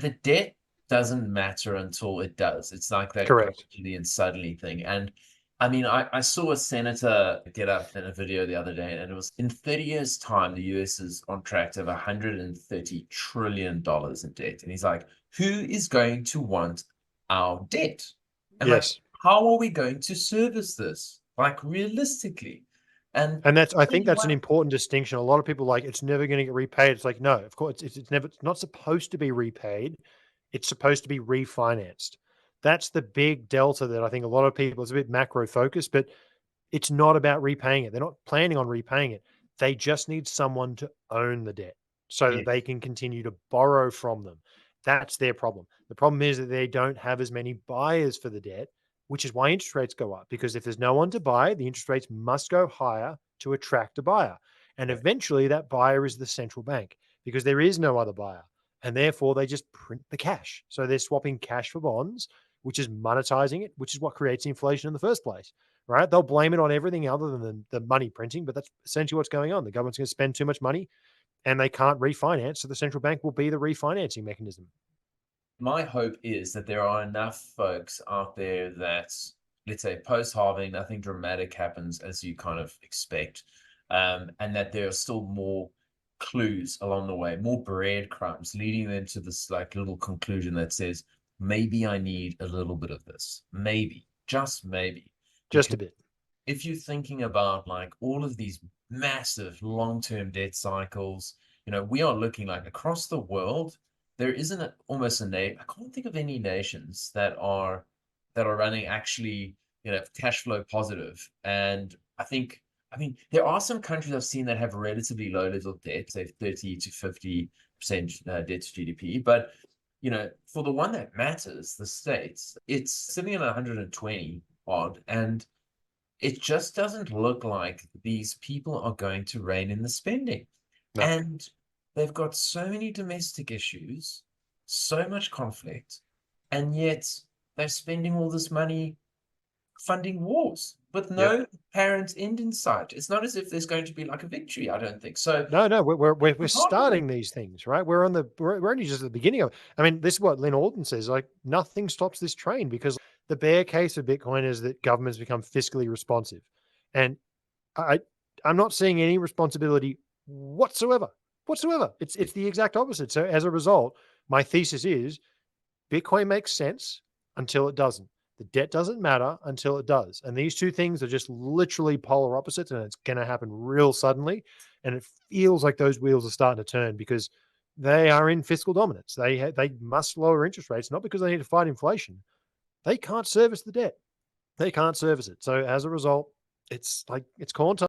the debt doesn't matter until it does. It's like that Correct. gradually and suddenly thing. And I mean, I saw a senator get up in a video the other day, and it was in 30 years' time, the US is on track to have $130 trillion in debt. And he's like, who is going to want our debt? And like, Yes. how are we going to service this? Like realistically. And And I think really that's an what important distinction. A lot of people like it's never going to get repaid. It's like, no, of course, it's never, it's not supposed to be repaid. It's supposed to be refinanced. That's the big delta that I think a lot of people, it's a bit macro focused, but it's not about repaying it. They're not planning on repaying it. They just need someone to own the debt so that they yes. can continue to borrow from them. That's their problem. The problem is that they don't have as many buyers for the debt, which is why interest rates go up. Because if there's no one to buy, the interest rates must go higher to attract a buyer. And Yeah. eventually that buyer is the central bank because there is no other buyer. And therefore they just print the cash. So they're swapping cash for bonds, which is monetizing it, which is what creates inflation in the first place, right? They'll blame it on everything other than the money printing, but that's essentially what's going on. The government's going to spend too much money and they can't refinance. So the central bank will be the refinancing mechanism. My hope is that there are enough folks out there that, let's say, post halving, nothing dramatic happens as you kind of expect, and that there are still more clues along the way, more breadcrumbs leading them to this like little conclusion that says, maybe I need a little bit of this, maybe, just maybe, Just because a bit. if you're thinking about like all of these massive long-term debt cycles, we are looking like across the world, there isn't almost a name. I can't think of any nations that are running actually, cash flow positive. And I mean, there are some countries I've seen that have relatively low levels of debt, say 30 to 50% debt to GDP. But for the one that matters, the States, it's sitting at 120 odd, and it just doesn't look like these people are going to rein in the spending. No. And they've got so many domestic issues, so much conflict, and yet they're spending all this money funding wars with Yep. no apparent end in sight. It's not as if there's going to be like a victory, I don't think. So No, no, we're I'm heartbroken. starting these things, right? We're only just at the beginning of. I mean, this is what Lynn Alden says. Like nothing stops this train because the bear case of Bitcoin is that governments become fiscally responsive, and I I'm not seeing any responsibility whatsoever, whatsoever. It's the exact opposite. So as a result, my thesis is Bitcoin makes sense until it doesn't. The debt doesn't matter until it does. And these two things are just literally polar opposites, and it's going to happen real suddenly. And it feels like those wheels are starting to turn because they are in fiscal dominance. They must lower interest rates, not because they need to fight inflation. They can't service the debt. They can't service it. So as a result, it's like it's corn time.